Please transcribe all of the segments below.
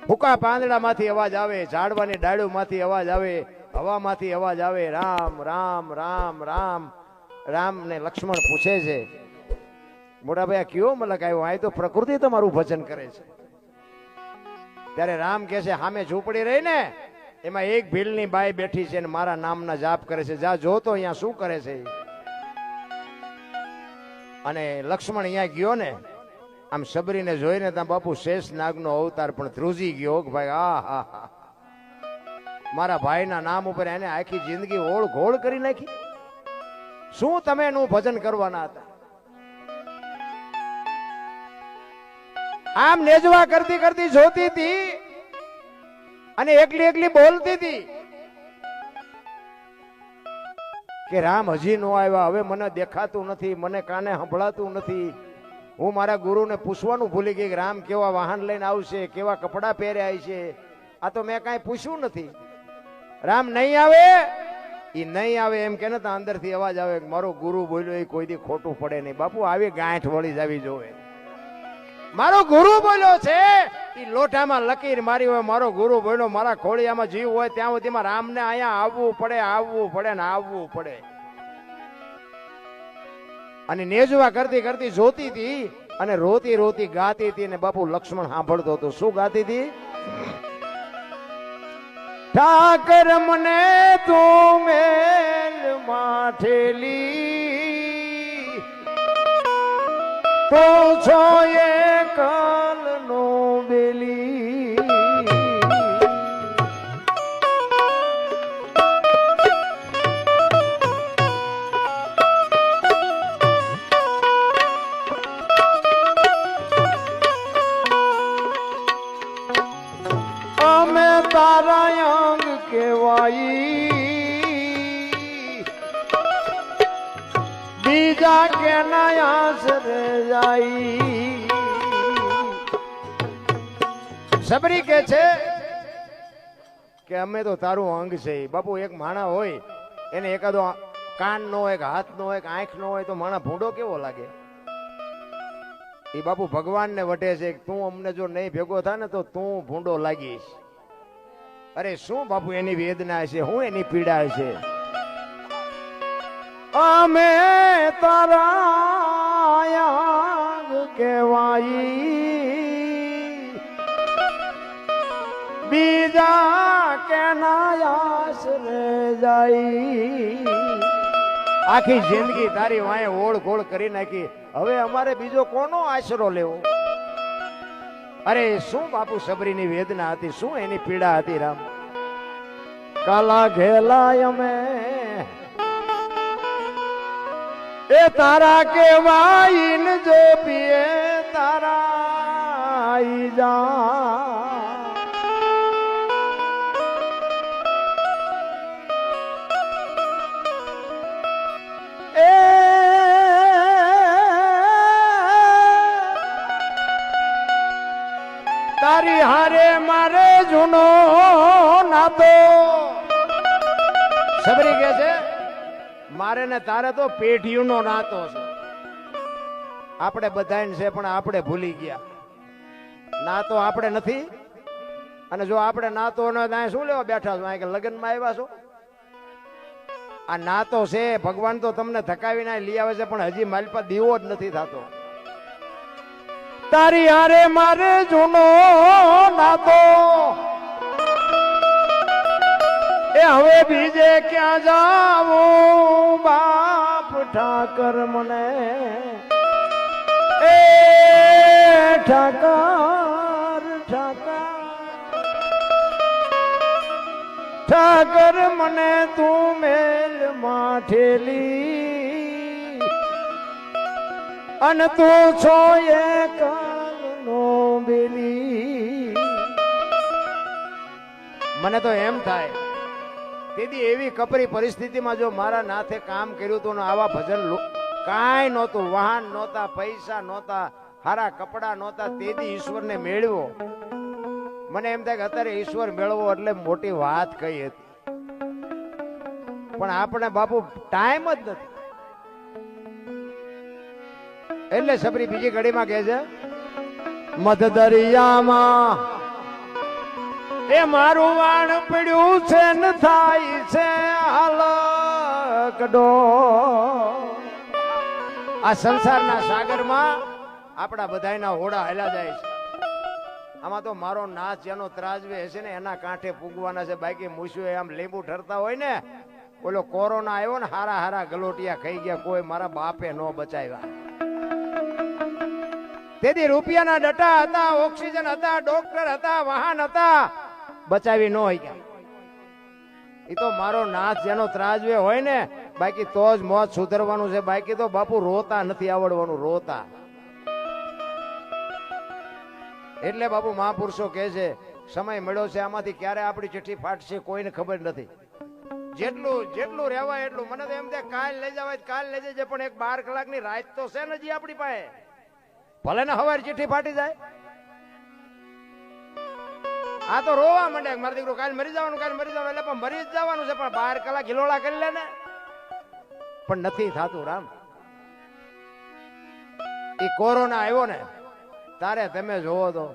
ફૂકા પાંદડામાંથી અવાજ આવે, ઝાડવાની ડાળીમાંથી અવાજ આવે, હવામાંથી અવાજ આવે, રામ રામ રામ રામ રામ. ને લક્ષ્મણ પૂછે છે, મોટા ભાઈ કયો મલક આવ્યો? આ તો પ્રકૃતિ તમારું ભજન કરે છે. ત્યારે રામ કહે છે, સામે ઝૂંપડી રહી ને એમાં એક ભીલની બાઈ બેઠી છે ને મારા નામના જાપ કરે છે, જા જોતો અહીંયા શું કરે છે. અને લક્ષ્મણ અહીંયા ગયો ને, આમ સબરીને જોઈને ત્યાં બાપુ શેષ નાગનો અવતાર પણ ધ્રુજી ગયો. ભાઈ આ હા હા, મારા ભાઈના નામ ઉપર એને આખી જિંદગી ઓળ ઘોળ કરી નાખી. શું તમે એનું ભજન કરવાના હતા? આમ નેજવા કરતી કરતી જોતી હતી અને એકલી એકલી બોલતી હતી કે રામ હજી નો આવ્યા, હવે મને દેખાતું નથી, મને કાને સંભળાતું નથી. હું મારા ગુરુને પૂછવાનું ભૂલી ગઈ કે રામ કેવા વાહન લઈને આવશે, કેવા કપડાં પહેર્યા છે. આ તો મેં કાંઈ પૂછ્યું નથી. રામ નહીં આવે, એ નહીં આવે એમ કે ને તો અંદરથી અવાજ આવે કે મારો ગુરુ બોલ્યો એ કોઈ દી ખોટું પડે નહીં. બાપુ આવી ગાંઠ વળી જવી જોવે. મારો ગુરુ બોલ્યો છે એ લોટામાં લકીર મારી હોય, મારો ગુરુ બોલ્યો, મારા ખોડિયામાં જીવ હોય ત્યાં સુધીમાં રામને અહીંયા આવવું પડે, આવવું પડે ને આવવું પડે. અને નેજવા કરતી કરતી જોતી હતી અને રોતી રોતી ગાતી હતી. ને બાપુ લક્ષ્મણ સાંભળતો હતો. શું ગાતી હતી? ઠાકર મને તું મેલ માઠેલી, તો છો એ કાલ નો બેલી. અમે તારા અંગ કેવાઈ, બીજા કે આશરે જાય. સબરી કે છે કે અમે તો તારું અંગ છે. બાપુ એક માણા હોય એને એકાદો કાન નો હોય, હાથ નો હોય, આંખ નો હોય તો માણા ભૂંડો કેવો લાગે? એ બાપુ ભગવાનને વટે છે, તું અમને જો નહીં ભેગો થાય ને તો તું ભૂંડો લાગીશ. અરે શું બાપુ એની વેદના છે, હું એની પીડા છે. અમે તારા અંગ કહેવાઈ, બીજા કેના આશરે જાય. આખી જિંદગી તારી વાંહે ઓળ ગોળ કરી નાખી, હવે અમારે બીજો કોનો આશરો લેવો? અરે શું બાપુ સબરીની વેદના હતી, શું એની પીડા હતી. રામ કાલા ઘેલા અમે એ તારા કેવાઈન જો પીએ તારા જા. તારી હારે મારે જૂનો નાતો. સબરી કે છે મારે ને તારે તો પેઢીઓનો નાતો છે. આપણે બધાને છે પણ આપણે ભૂલી ગયા. નાતો આપણે નથી. અને જો આપણે નાતો ન થાય શું લેવા બેઠા છો? કે લગ્નમાં આવ્યા છો? આ નાતો છે. ભગવાન તો તમને થકાવીને લઈ આવે છે પણ હજી મારી પાસે દીવો જ નથી થતો. તારી હારે મારે જૂનો નાતો, એ હવે બીજે ક્યાં જાવું બાપ ઠાકર મને? એ ઠાકર ઠાકર ઠાકર મને તું મેલ માઠેલી, અને તું છો એ કાલ નો બેલી. મને તો એમ થાય દીદી એવી કપરી પરિસ્થિતિમાં જો મારા નાથે કામ કર્યું હતું ને આવા ભજન કાંઈ નહોતું, વાહન નહોતા, પૈસા નહોતા, સારા કપડા નહોતા, તેથી ઈશ્વરને મેળવો. મને એમ થાય કે અત્યારે ઈશ્વર મેળવો એટલે મોટી વાત કઈ હતી. પણ આપણે બાપુ ટાઈમ જ નથી. એટલે સબરી બીજી ઘડીમાં કહે છે મધ દરિયામાં એ મારું વાણ પડ્યું છે ને થાય છે હાલકડો આ સંસારના સાગરમાં આપણા બધાયના હોડા હેલા જાય છે આમાં તો મારો નાચ જેનો ત્રાજવે હશે ને એના કાંઠે પૂગવાના છે બાકી મૂસ્યું આમ લીંબુ ઠરતા હોય ને ઓલો કોરોના આવ્યો ને હારા હારા ગલોટિયા ખાઈ ગયા કોઈ મારા બાપે ન બચાવ્યા તેથી રૂપિયાના ડટા હતા ઓક્સિજન હતા ડોક્ટર હતા વાહન હતા બચાવી ન હોય ગયા એ તો મારો નાચ જેનો ત્રાજવે હોય ને બાકી તો જ મોત સુધરવાનું છે બાકી તો બાપુ રોતા નથી આવડવાનું રોતા એટલે બાપુ મહાપુરુષો કહે છે સમય મળ્યો છે આમાંથી ક્યારે આપણી ચિઠ્ઠી ફાટશે કોઈને ખબર નથી જેટલું જેટલું રહેવાય એટલું મને તો એમ થાય કાલ લઈ જવાય કાલ લઈ જજે પણ એક 12 કલાકની રાત તો છે ને જી આપણી પાસે ભલે ને હવારે ચિઠ્ઠી ફાટી જાય આ તો રોવા માંડે મારો દીકરો કાલ મરી જવાનું એટલે પણ મરી જ જવાનું છે પણ 12 કલાક હિલોળા કરી લે ને પણ નથી થતું રામ એ કોરોના આવ્યો ને તારે તમે જોવો તો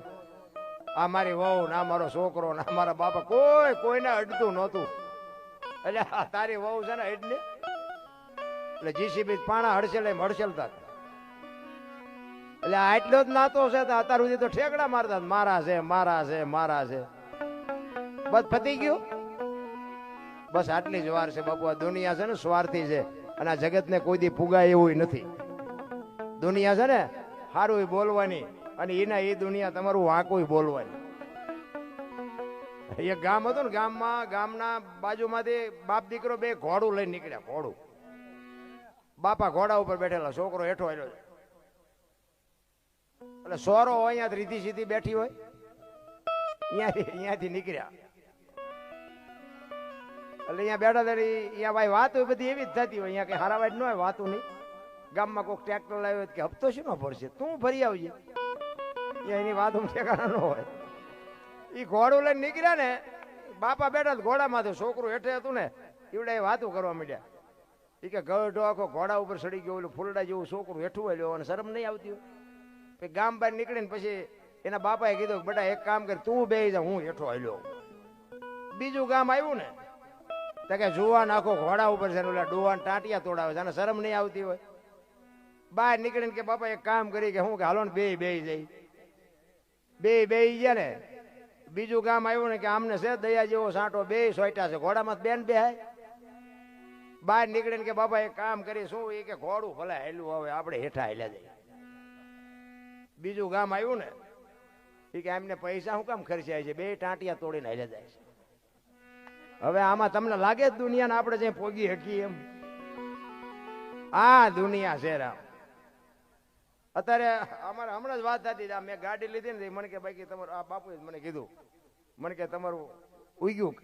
આ મારી વહુ ના મારો છોકરો ના મારા બાપા કોઈને અડતું નહોતું એટલે તારી વહુ છે ને અડને એટલે જીસીબી પાણા હડસેલ હડસેલતા એટલે આટલો જ નાતો છે અત્યાર સુધી તો ઠેકડા મારતા મારા છે બસ પતી ગયું બસ આટલી જ વાર છે બાપુ આ દુનિયા છે ને સ્વાર્થી છે અને આ જગત ને કોઈ દી પુગાય એવું નથી દુનિયા છે ને સારું બોલવાની અને એના એ દુનિયા તમારું વાંકું બોલવાની એક ગામ હતું ને ગામના બાજુમાંથી બાપ દીકરો બે ઘોડું લઈને નીકળ્યા ઘોડું બાપા ઘોડા ઉપર બેઠેલા છોકરો હેઠો આવ્યો એટલે સોરો અહીંયા રીધી સીધી બેઠી હોય અહીંયાથી નીકળ્યા એટલે અહીંયા બેઠા અહીંયા ભાઈ વાતો બધી એવી જ થતી હોય અહીંયા કઈ હારા વાટ ન હોય વાતું નહીં ગામમાં કોઈક ટ્રેક્ટર લાવ્યો કે હપ્તો શું ભરશે તું ભરી આવજે એની વાત ઠેકાણા ન હોય એ ઘોડું લઈને નીકળ્યા ને બાપા બેઠા ઘોડામાંથી છોકરું હેઠે હતું ને એવડે વાતો કરવા માંડ્યા એ કે ગઢો આખો ઘોડા ઉપર ચડી ગયો ઓલું ફૂલડા જેવું છોકરું હેઠું હોય અને શરમ નહીં આવતી હોય ગામ બહાર નીકળીને પછી એના બાપાએ કીધું બેટા એક કામ કર તું બેસી જા હું હેઠો હાલ્યો બીજું ગામ આવ્યું ને તો કે જુવાન આખો ઘોડા ઉપર છે ઓલા ડોવાન ટાંટિયા તોડાવે છે અને શરમ નહીં આવતી હોય બહાર નીકળીને કે બાપા એક કામ કરી કે હું કે હાલો ને બે જાય બે ગયા ને બીજું ગામ આવ્યું ને કે આમને છે દયા જેવો સાંટો બે સોઈટા છે ઘોડામાં બેન બે હાય બહાર નીકળીને કે બાપા એક કામ કરી શું એ કે ઘોડું ભલે હેલું હવે આપણે હેઠા હેલ્યા જાય બીજું ગામ આવ્યું ને એ કે એમને પૈસા શું કામ ખર્ચાય છે બે ટાંટિયા તોડીને હેલ્યા જાય છે હવે આમાં તમને લાગે જ દુનિયાને આપણે જે પોગી હકી એમ આ દુનિયા છે રામ અત્યારે અમારે હમણાં જ વાત થતી મેં ગાડી લીધી ને મને કે બાકી તમારું આ બાપુએ મને કીધું મને કે તમારું ઉગ્યું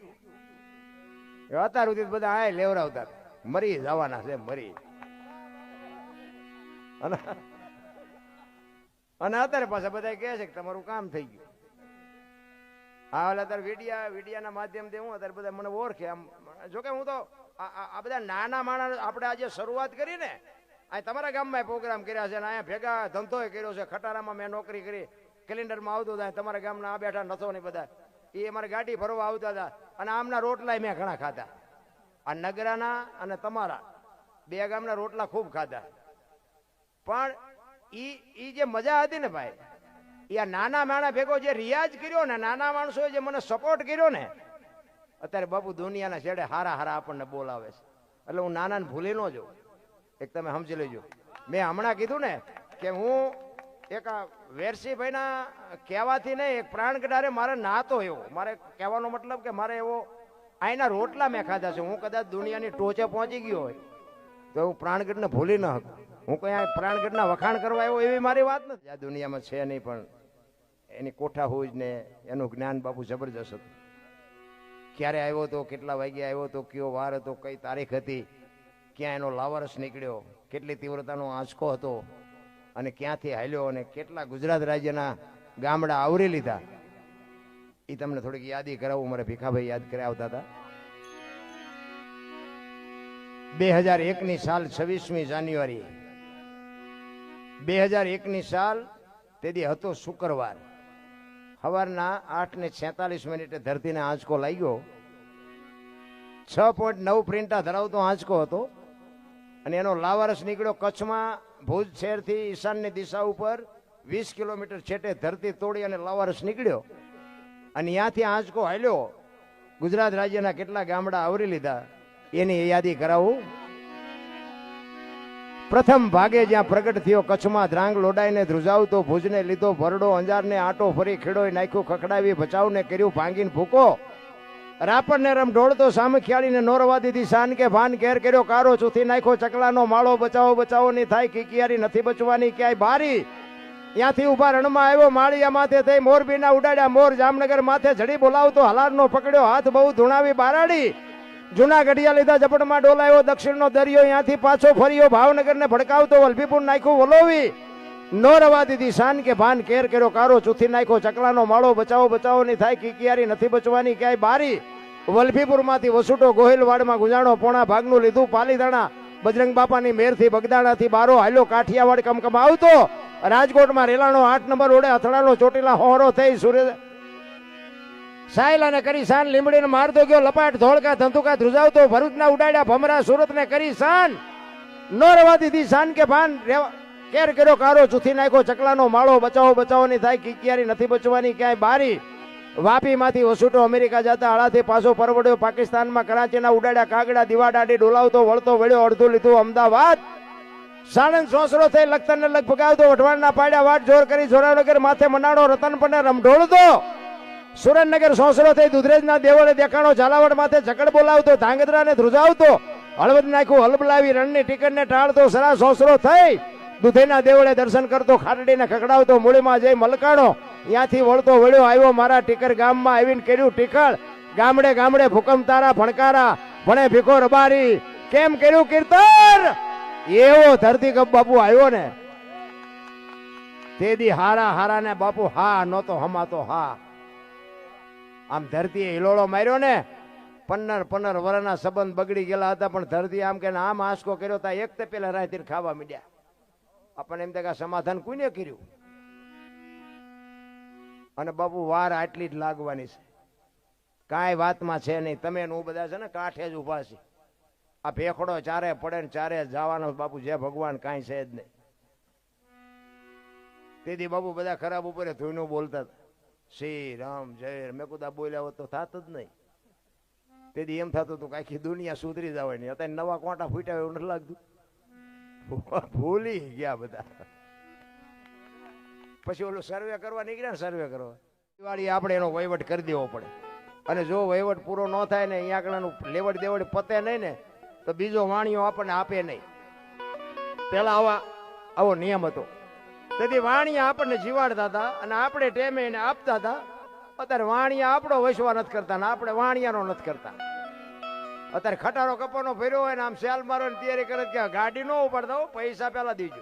અત્યાર સુધી બધા આ લેવરાવતા મરી જવાના છે મરી અને અત્યારે પાછા બધા કહે છે કે તમારું કામ થઈ ગયું હા એટલે અત્યારે વિડિયાના માધ્યમથી હું અત્યારે બધા મને ઓળખે આમ જોકે હું તો આ બધા નાના માણસ આપણે આજે શરૂઆત કરી ને આ તમારા ગામમાં પ્રોગ્રામ કર્યા છે અને અહીંયા ભેગા ધંધો કર્યો છે ખટારામાં મેં નોકરી કરી કેલેન્ડરમાં આવતું હતા તમારા ગામના આ બેઠા નથો ને બધા એ અમારી ગાડી ભરવા આવતા હતા અને આમના રોટલા મેં ઘણા ખાધા આ નગરાના અને તમારા બે ગામના રોટલા ખૂબ ખાધા પણ ઈ જે મજા હતી ને ભાઈ એ આ નાના માણા ભેગો જે રિયાઝ કર્યો ને નાના માણસોએ જે મને સપોર્ટ કર્યો ને અત્યારે બાપુ દુનિયાના છેડે હારા આપણને બોલાવે છે એટલે હું નાનાને ભૂલી ન જાઉં એક તમે સમજી લેજો મેં હમણાં કીધું ને કે હું એક વેરસીભાઈના કહેવાથી નહીં એક પ્રાણ કઢારે મારે નાતો એવો મારે કહેવાનો મતલબ કે મારે એવો આઈના રોટલા મેં ખાધા છે હું કદાચ દુનિયાની ટોચે પહોંચી ગયો હોય તો હું પ્રાણગઢને ભૂલી ન શકું હું કઈ પ્રાણગઢના વખાણ કરવા આવ્યો એવી મારી વાત નથી આ દુનિયામાં છે નહીં પણ એની કોઠા હોય ને એનું જ્ઞાન બાપુ જબરજસ્ત હતું ક્યારે આવ્યો હતો કેટલા વાગે આવ્યો હતો કયો વાર હતો કઈ તારીખ હતી ક્યાં એનો લાવારસ નીકળ્યો કેટલી તીવ્રતાનો આંચકો હતો અને ક્યાંથી હાલ્યો અને કેટલા ગુજરાત રાજ્યના ગામડા આવરી લીધા એ તમને થોડીક યાદી કરાવું મારે ભીખાભાઈ યાદ કરાવતા હતા 2001ની સાલ 26મી જાન્યુઆરી 2001ની સાલ તેથી હતો શુક્રવાર સવારના 8:46 ધરતીને આંચકો લાગ્યો. 6.9 પ્રિન્ટા ધરાવતો આંચકો હતો અને એનો લાવારસ નીકળ્યો કચ્છમાં ભુજ શહેરથી ઈશાનની દિશા ઉપર 20 કિલોમીટર છેટે ધરતી તોડી અને લાવારસ નીકળ્યો અને ત્યાંથી આંચકો હાલ્યો. ગુજરાત રાજ્યના કેટલા ગામડા આવરી લીધા એની યાદી કરાવું. પ્રથમ ભાગે જ્યાં પ્રગટ થયો કચ્છમાં ધ્રાંગ લોડાઈને ધ્રુજાવતો ભુજને લીધો ભરડો અંજારને આટો ફરી ખેડોય નાખ્યું ખખડાવી ભચાવને કર્યું ભાંગીને ભૂકો રાપરને રમ ઢોળતો સામખિયાળીને નોરવા દીધી શાન કે ભાન ઘેર કર્યો કારો ચૂથી નાખ્યો ચકલાનો માળો બચાવો બચાવો ની થાય કિકિયારી નથી બચવાની ક્યાંય બારી. ત્યાંથી ઉભા રણમાં આવ્યો માળિયા માથે થઈ મોરબીના ઉડાડ્યા મોર જામનગર માથે જડી બોલાવતો હલારનો પકડ્યો હાથ બહુ ધૂણાવી બારાડી. જૂનાગઢિયા લીધા ઝપટમાં ડોલાયો દક્ષિણનો દરિયો ત્યાંથી પાછો ફર્યો ભાવનગરને ભડકાવતો વલભીપુર નાખ્યું વલોવી નો રવા દીધી શાન કે ભાન કેર કર્યો કારો ચૂથી નાખ્યો ચકલાનો માળો બચાવો બચાવો ની થાય કિકિયારી નથી બચવાની ક્યાંય બારી. વલભીપુર માંથી વસુટો ગોહિલવાડમાં ગુંજાણો પોણા ભાગનું લીધું પાલીતાણા બજરંગ બાપાની મેરથી બગદાણાથી બારો હાલ્યો કાઠિયાવાડ કમકમ આવતો રાજકોટમાં રેલાનો 8 નંબર ઓડે અથડાનો ચોટીલા હોરો થઈ સુરેશ સાયલાને કરી શાન લીમડીને મારતો ગયો લપાટ ધોળકા ધંધુકા ધ્રુજાવતો ભરૂચના ઉડાડ્યા ભમરા સુરતને કરી શાન નો રવા દીધી શાન કે ભાન કેર કર્યો કારો ચૂથી નાખ્યો ચકલાનો માળો બચાવો બચાવો ની થાય કિકિયારી નથી બચવાની ક્યાંય બારી. વાપી માંથી વસુટો અમેરિકા જતા આળાથી પાછો પરવડ્યો પાકિસ્તાનમાં કરાચીના ઉડાડ્યા કાગડા દીવા દાડી ડોલાવતો વળતો વળ્યો અડધું લીધું અમદાવાદ સાણંદ સોસરો થઈ લખતરને લગ ભગાવતો વઢવાણના પાડ્યા વાટ જોર કરી જોરાવનગર માથે મનાડો રતન પને રમઢોળતો સુરેન્દ્રનગર સોસરો થઈ દુધરેજના દેવળે દેખાણો ઝાલાવાડ માથે ઝકડ બોલાવતો ધાંગધ્રાને ધ્રુજાવતો હળવદ નાખ્યું હલબલાવી રણની ટિકટને ટાળતો સરા સોસરો થઈ દુધેના દેવળે દર્શન કરતો ખાટડીને ખકડાવતો મૂળીમાં જઈ મલકાણો ત્યાંથી વળતો વળ્યો આવ્યો મારા ટીકર ગામમાં આવીને કર્યું ટીકળ ગામડે ગામડે ભૂકંપ તારા ભણકારા ભણે ભીખો રબારી કેમ કર્યું કીર્તન એવો ધરતી કપ બાપુ આવ્યો ને તેદી હારા હારા ને બાપુ હા નહોતો હમાતો હા. આમ ધરતીએ હિલોળો માર્યો ને 15 વર્ષના સંબંધ બગડી ગયેલા હતા પણ ધરતી આમ કે આમ આંસકો કર્યો તા એક તે પેલા રાતે ખાવા મીડ્યા. આપણને એમ થાય કે સમાધાન કોઈને કર્યું અને બાપુ વાર આટલી જ લાગવાની છે કાંઈ વાતમાં છે નહીં. તમે હું બધા છે ને કાંઠે જ ઉભા છે આ ભેખડો ચારે પડે ને ચારે જવાનો બાપુ જે ભગવાન કાંઈ છે જ નહીં. તેથી બાપુ બધા ખરાબ ઉપર ધોઈનું બોલતા હતા શ્રી રામ જય મેં કુદા બોલ્યા હોત તો થાત જ નહીં. તેથી એમ થતું હતું કે આખી દુનિયા સુધરી જવાની અત્યારે નવા કોટા ફૂટ્યા એવું નથી લાગતું ભૂલી ગયા બધા. પછી ઓલું સર્વે કરવા નીકળ્યા ને સર્વે કરવા દિવાળી આપણે એનો વહીવટ કરી દેવો પડે અને જો વહીવટ પૂરો ન થાય ને અહીંયા આગળનું લેવડ દેવડ પતે નહીં ને તો બીજો વાણીઓ આપણને આપે નહીં. પેલા આવો નિયમ હતો તેથી વાણિયા આપણને જીવાડતા હતા અને આપણે ટેમે એને આપતા હતા. અત્યારે વાણિયા આપણો વસવા નથી કરતા ને આપણે વાણિયાનો નથી કરતા. અત્યારે ખટારો કપાનો ફેર્યો હોય ને આમ સેલ મારવાની તૈયારી કરે કે ગાડી ન ઉપાડતા હો પૈસા પેલા દીજો.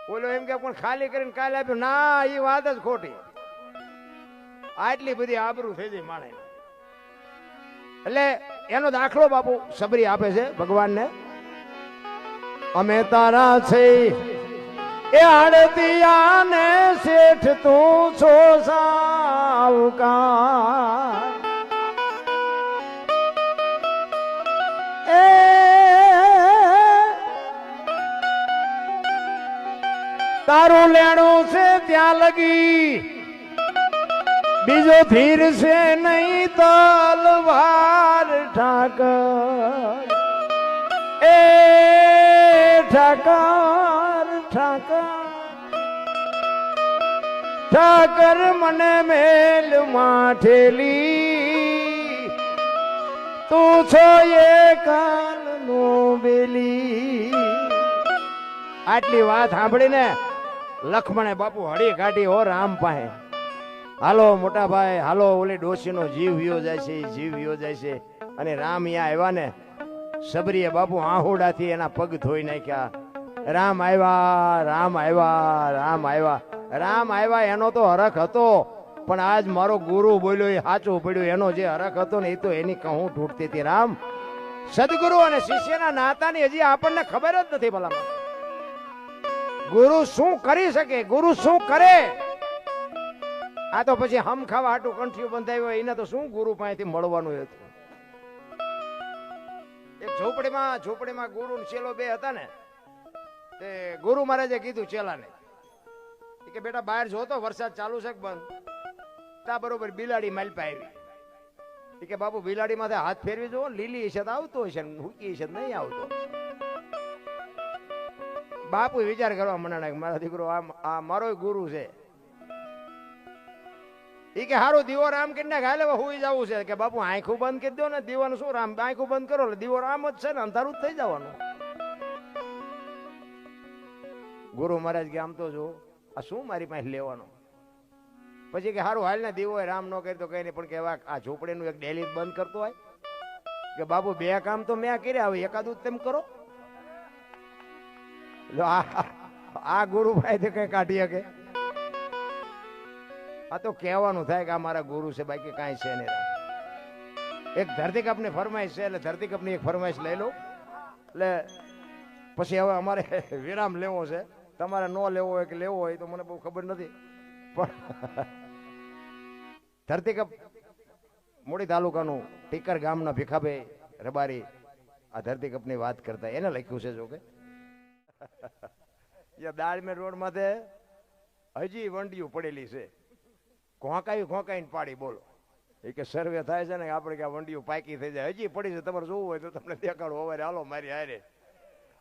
બોલો એમ કે પણ ખાલી કરીને કાલે આપ્યું ના એ વાત જ ખોટી. આટલી બધી આબરૂ થઈ જાય માણે એટલે એનો દાખલો બાપુ સબરી આપે છે ભગવાનને. અમે તારા છે એ આડતિયા ને શેઠ તું છો સાવકાર તારું લેણું છે ત્યાં લગી બીજો ધીર છે નહીં તલવાર ઠાકર એ ઠાકર ઠાકર ઠાકર મને મેલ માઠેલી તું છો એ કાલ નો બેલી. આટલી વાત સાંભળીને લખમણે બાપુ હળી કાઢી હો રામ પાસે. હાલો મોટા ભાઈ હાલો ઓલી ડોશીનો જીવ વિયો જાય છે જીવ વિયો જાય છે. અને રામ અહીંયા આવ્યા ને સબરીએ બાપુ આહુડાથી એના પગ ધોઈ નાખ્યા. રામ આવ્યા રામ આવ્યા રામ આવ્યા રામ આવ્યા એનો તો હરખ હતો પણ આજ મારો ગુરુ બોલ્યો એ સાચું પડ્યું. એનો જે હરખ હતો ને એ તો એની કહું ઢૂંઢતી હતી. રામ સદગુરુ અને શિષ્યના નાતાની હજી આપણને ખબર જ નથી. ભલા ગુરુ શું કરી શકે ગુરુ શું કરે આ તો પછી હમ ખાવા હાટું કંઠીઓ બંધાવ્યો એને તો શું ગુરુ પાસેથી મળવાનું હતું. એક ઝોપડીમાં ગુરુ ને ચેલો બે હતા ને, તે ગુરુ મહારાજે કીધું ચેલાને કે બેટા બહાર જોતો વરસાદ ચાલુ છે કે બંધ. તા બરોબર બિલાડી માલપા આવી કે બાપુ બિલાડી માથે હાથ ફેરવી જો, લીલી છે તો આવતો હશે, હુકી છે નહીં આવતો. બાપુ વિચાર કરવા મનાણા કે મારા દીકરો આ મારો ગુરુ છે. ઈ કે હારું દીવો રામ કરીને હાલે હુઈ જવું છે કે બાપુ આંખું બંધ કરી દો ને, દીવાનું શું રામ, આંખું બંધ કરો એટલે દીવો રામ જ છે ને, અંધારું જ થઈ જવાનું. ગુરુ મહારાજ કે આમ તો જો આ શું મારી પાસે લેવાનું. પછી કે હારું હાલ ને દીવો રામ ન કરી તો કઈ નહીં, પણ કે આ ઝોપડીનું એક ડેલી બંધ કરતો હોય કે બાપુ બે કામ તો મેં કર્યા, હવે એકાદું તેમ કરો. આ ગુરુભાઈ કઈ કાઢી શકે? આ તો કહેવાનું થાય કે આ મારા ગુરુ છે, બાકી કાંઈ છે નહીં. એક ધરતીકપની ફરમાઈશ છે એટલે ધરતીકપની એક ફરમાઈશ લઈ લો, એટલે પછી હવે અમારે વિરામ લેવો છે. તમારે ન લેવો હોય કે લેવો હોય તો મને બહુ ખબર નથી, પણ ધરતીકપ મૂડી તાલુકાનું ટીકર ગામના ભીખાભાઈ રબારી આ ધરતીકપની વાત કરતા એને લખ્યું છે. જો કે દાળમેર રોડ માથે હજી વંડિયું પડેલી છે, ઘોંકાઈને પાડી. બોલો એ કે સર્વે થાય છે ને આપણે કે આ વંડિયું પાકી થઈ જાય, હજી પડી છે, તમારે જોવું હોય તો તમને દેખાડો. હવે હાલો મારી હારે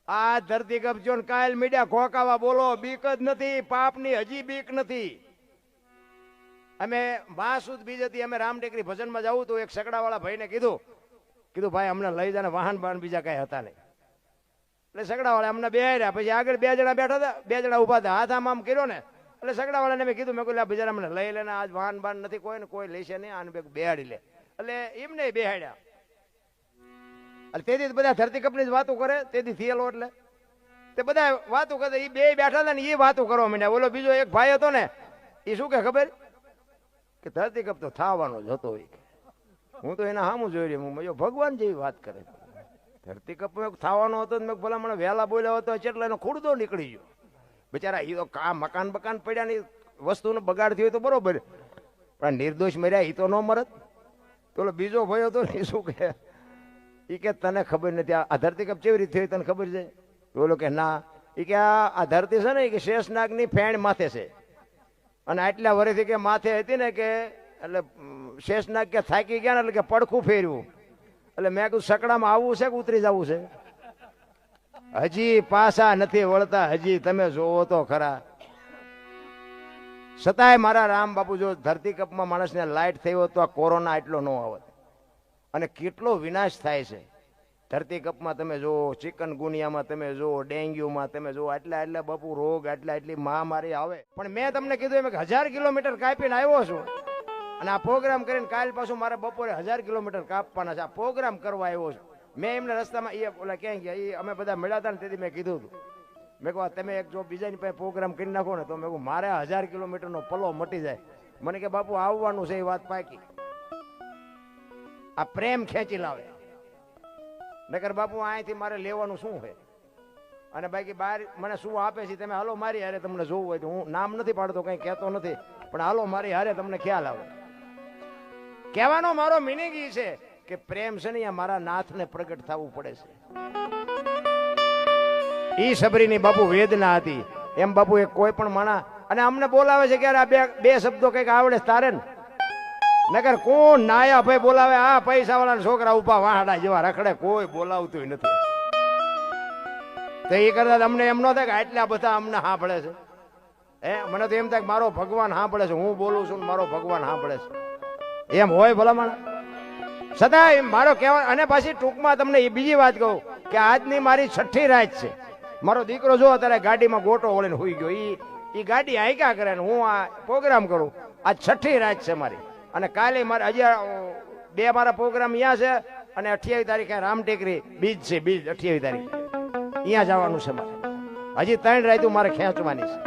આ ધરતીકપ જો કાયલ મીડિયા ઘોંકાવા. બોલો બીક જ નથી, પાપની હજી બીક નથી. અમે મહાસુદ બીજ હતી, અમે રામટેકરી ભજનમાં જવું તો એક સગડાવાળા ભાઈને કીધું ભાઈ અમને લઈ જાય, વાહન બાહન બીજા કઈ હતા નહીં. એટલે સગડાવાળા અમને બેહાર્યા, પછી આગળ બે જણા બેઠા હતા, બે જણા ઉભા હતા, હાથ આમ કર્યો ને એટલે સગડાવાળાને મેં કીધું, મેં કહ્યું બિચારા અમને લઈ લેને, આજ વાહન બાન નથી કોઈ ને કોઈ લેશે નહીં, આને બેહાડી લે. એટલે એમને બેહાડ્યા. એટલે તેથી બધા ધરતીકપની જ વાતો કરે, તેથી થયેલો એટલે તે બધા વાતો કરે. એ બે બેઠા હતા ને એ વાતો કરવા માંડ્યા. બોલો બીજો એક ભાઈ હતો ને એ શું કે ખબર કે ધરતીકપ તો થવાનો જ હતો. હું તો એના સામું જોઈ રહ્યો, ભગવાન જેવી વાત કરે. ધરતીકપ થવાનો હતો, મેં ભલા મને વહેલા બોલ્યો હતો એટલે એનો ખૂડદો નીકળી ગયો. બિચારા એ તો મકાન બકાન પડ્યા ની વસ્તુનો બગાડ થયો તો બરોબર, પણ નિર્દોષ મર્યા એ તો ન મરત. તો બીજો ભાઈ હતો ને શું કે એ કે તને ખબર નથી આ ધરતીકપ કેવી રીતે થઈ તને ખબર છે? બોલો કે ના. એ કે આ ધરતી છે ને કે શેષનાગની ફેણ માથે છે, અને આટલા વર્ષથી કે માથે હતી ને કે એટલે શેષનાગ કે થાકી ગયા ને એટલે કે પડખું ફેરવું. એટલે મેં કહ્યું સકડામાં આવવું છે કે ઉતરી જવું છે? હજી પાછા નથી વળતા, હજી તમે જોવો તો ખરા. છતાંય મારા રામ બાપુ જો ધરતીકપમાં માણસને લાઈટ થઈ હોત તો આ કોરોના એટલો ન આવત. અને કેટલો વિનાશ થાય છે ધરતીકપમાં. તમે જુઓ ચિકનગુનિયામાં, તમે જુઓ ડેન્ગ્યુમાં, તમે જુઓ આટલા બાપુ રોગ, આટલી મહામારી આવે. પણ મેં તમને કીધું એમ 1000 કિલોમીટર કાપીને આવ્યો છું, અને આ પ્રોગ્રામ કરીને કાલ પાછું મારે બપોરે 1000 કિલોમીટર કાપવાના છે. આ પ્રોગ્રામ કરવા આવ્યો છું. મેં એમને રસ્તામાં એ ઓલા ક્યાં ગયા એ અમે બધા મળ્યા હતા ને તેથી મેં કીધું હતું, મેં કહું તમે એક જો બીજાની પાસે પ્રોગ્રામ કરી નાખો ને તો મેં કહું મારે 1000 કિલોમીટરનો પલ્લો મટી જાય. મને કે બાપુ આવવાનું છે, એ વાત પાકી. આ પ્રેમ ખેંચી લાવે, નકર બાપુ અહીંથી મારે લેવાનું શું છે? અને બાકી બહાર મને શું આપે છે તમે હાલો મારી હારે, તમને જોવું હોય તો. હું નામ નથી પાડતો, કંઈ કહેતો નથી, પણ હાલો મારી હારે, તમને ખ્યાલ આવે. કહેવાનો મારો મિનિંગ એ છે કે પ્રેમ છે ને મારા નાથને પ્રગટ થવું પડે છે. ઈ સબરીની બાપુ વેદના હતી. એમ બાપુ એક કોઈ પણ માણા અને અમને બોલાવે છે કે આ બે શબ્દો કઈક આવડે તારે ને, નકર કોણ નાયા ભાઈ બોલાવે? આ પૈસા વાળા છોકરા ઉભા વાહડા જેવા રખડે, કોઈ બોલાવતું નથી. તો એ કરતા અમને એમ ન થાય કે આટલા બધા અમને સાંભળે છે. મને તો એમ થાય કે મારો ભગવાન સાંભળે છે, હું બોલું છું મારો ભગવાન સાંભળે છે. એમ હોય ભલામણ સદાય મારો કહેવા. અને પાછી ટૂંકમાં તમને એ બીજી વાત કહું કે આજની મારી 6ઠ્ઠી રાત છે. મારો દીકરો જો અત્યારે ગાડીમાં ગોટો વળીને હોઈ ગયો, એ ગાડી હાંક્યા કરે ને હું આ પ્રોગ્રામ કરું. આ 6ઠ્ઠી રાત છે મારી. અને કાલે મારે હજી 2 મારા પ્રોગ્રામ અહીંયા છે, અને 28 તારીખે રામટેકરી બીજ છે, બીજ 28 તારીખે અહીંયા જવાનું છે મારે. હજી 3 રાતું મારે ખેંચવાની છે.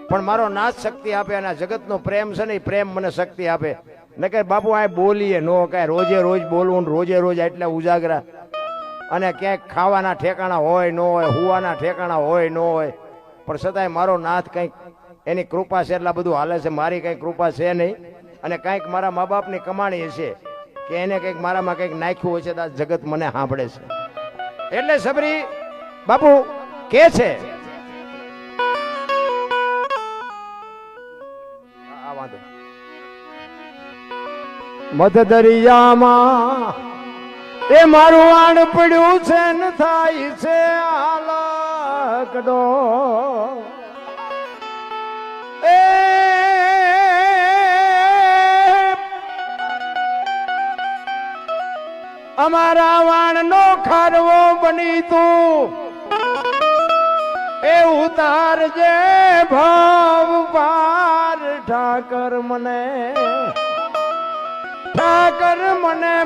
પણ મારો નાથ શક્તિ આપે, અને જગતનો પ્રેમ છે ને એ પ્રેમ મને શક્તિ આપે. ન કે બાપુ આ બોલીએ નો કાંઈ, રોજે રોજ બોલવું, રોજે રોજ એટલા ઉજાગરા, અને ક્યાંક ખાવાના ઠેકાણા હોય ન હોય, હુવાના ઠેકાણા હોય ન હોય, પણ છતાંય મારો નાથ કંઈક એની કૃપા છે એટલા બધું હાલે છે, મારી કઈ કૃપા છે નહીં. અને કંઈક મારા મા બાપની કમાણી હશે કે એને કંઈક મારામાં કંઈક નાખ્યું હોય છે તો આ જગત મને સાંભળે છે. એટલે સબરી બાપુ કે છે મધ દરિયામાં એ મારું આણ પડ્યું છે ને થાય છે હાલકડો એ અમારા વાણ નો ખારવો બની તું એ ઉતારજે ભાવ પાર ઠાકર મને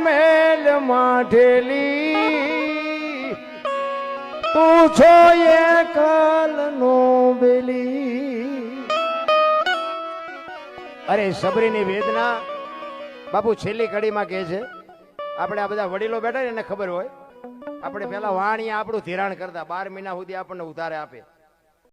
મેલ માઠેલી તું છો એકલ નો બેલી. અરે સબરીની વેદના બાપુ છેલ્લી કડીમાં કહે છે. આપણે આ બધા વડીલો બેઠા ને એને ખબર હોય, આપણે પેલા વાણિયા આપણું ધિરાણ કરતા 12 મહિના સુધી આપણને ઉધારે આપે.